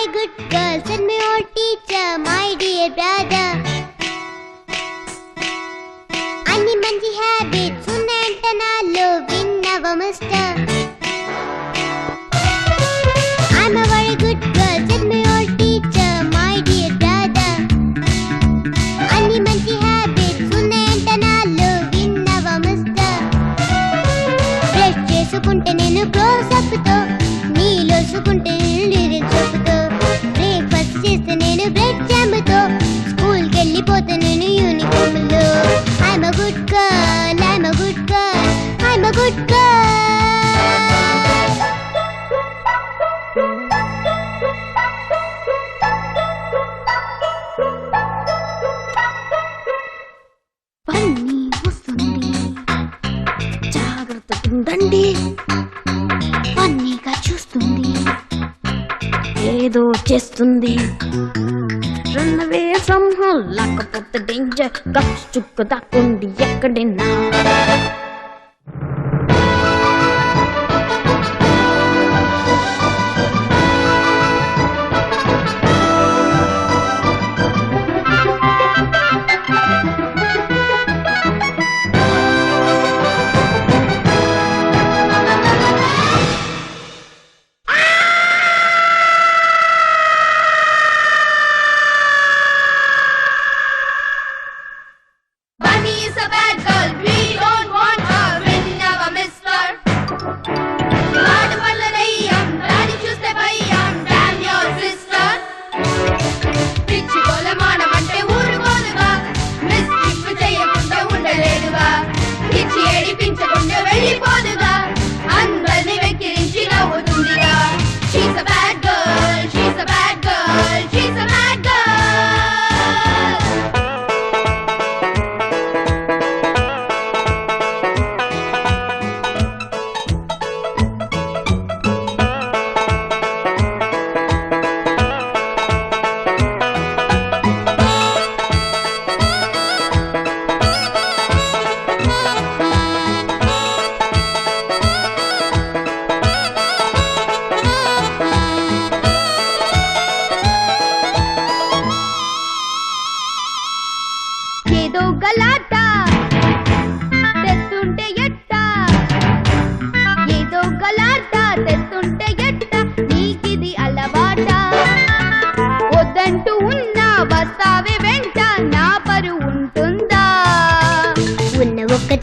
very good girl, said my old teacher, my dear brother. Anni manchi habits unnanta nallo vinnava mister. I'm a very good girl, said my old teacher, my dear brother. Anni manchi habits unnanta nallo vinnava mister. Brush chesukunte nenu close up tho, neelo sukunte lyrics up tho. Breakfast cheste nenu bread jam tho, school ki ellipotha nenu uniform lo. I'm a good girl, I'm a good girl, I'm a good girl. పన్నీ వస్తుంది, జాగ్రత్తగా ఉండండి. పన్నీగా చూస్తుంది, ఏదో చేస్తుంది. Run away from home, లేకపోతే danger. గప్స్ చుక్క దాక్కుండి ఎక్కడైనా.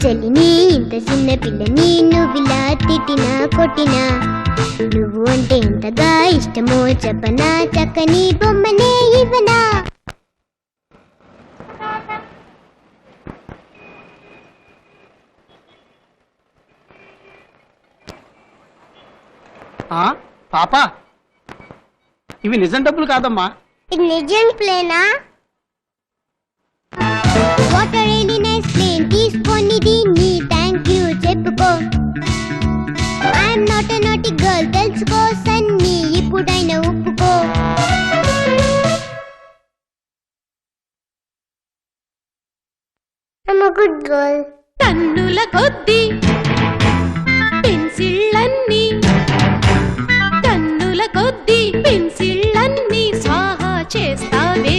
చెలిని ఇంత చిన్న పిల్లని నువ్విలా తిట్టినా కొట్టినా, నువ్వు అంటే ఎంతగా ఇష్టమో చెప్పనా, చక్కని బొమ్మనే ఇవ్వనా. పాపా, ఇవి నిజం డబ్బులు కాదమ్మా. ఇది నిజం ప్లేనా? వాట్ ఆ రియల్లీ నైస్ ప్లేన్, తీసుకొని దీన్ని థ్యాంక్ యూ చెప్పుకో. ఐఎమ్ నాట్ ఎ నాటి గర్ల్, తెలుసుకో సన్నీ, ఇప్పుడైనా ఒప్పుకో. I'm a good girl. టన్నుల కొద్ది పెన్సిళ్ళన్నీ, టన్నుల కొద్ది పెన్సిళ్ళన్నీ స్వాహా చేస్తావే.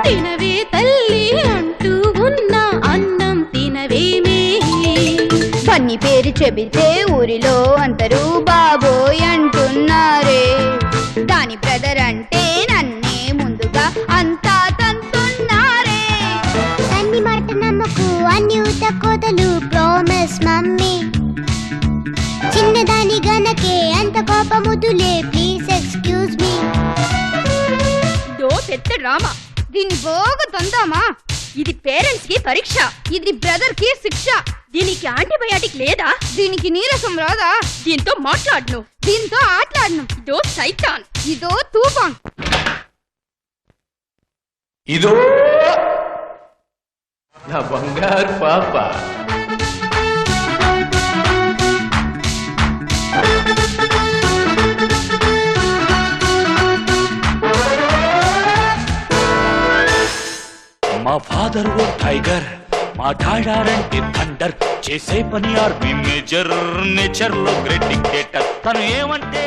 తినవే తల్లి అంటూ ఉన్న అన్నం తినవేమే. పన్ని పేరు చెబితే ఊరిలో అందరూ బాబోయ్ అంటున్నారే. దాని బ్రదర్ అంటే నన్నే ముందుగా అంతా తంతున్నారే. అన్ని మాట నమ్మకు, అన్ని ఉత కోతలు, ప్రామిస్ మమ్మీ. చిన్నదాని గనకే అంత కోపముదులే, ప్లీజ్ ఎక్స్క్యూజ్ మీ. దో పెద్ద డ్రామా, దీన్ని బాగా తందామా. ఇది పేరెంట్స్ కి పరీక్ష, ఇది బ్రదర్ కి శిక్ష. దీనికి యాంటీబయాటిక్ లేదా? దీనికి నీరసం రాదా? దీంతో మాట్లాడను, దీంతో ఆటలాడను. ఇదో సైతాన్, ఇదో తూఫాన్. ఇదో నా బంగారు పాప. మా ఫాదర్ ఓ టైగర్, మాట్లాడారంటే థండర్, చేసే పని ఆర్మీ మేజర్, నేచర్ లో గ్రేట్ డిక్టేటర్. తను ఏమంటే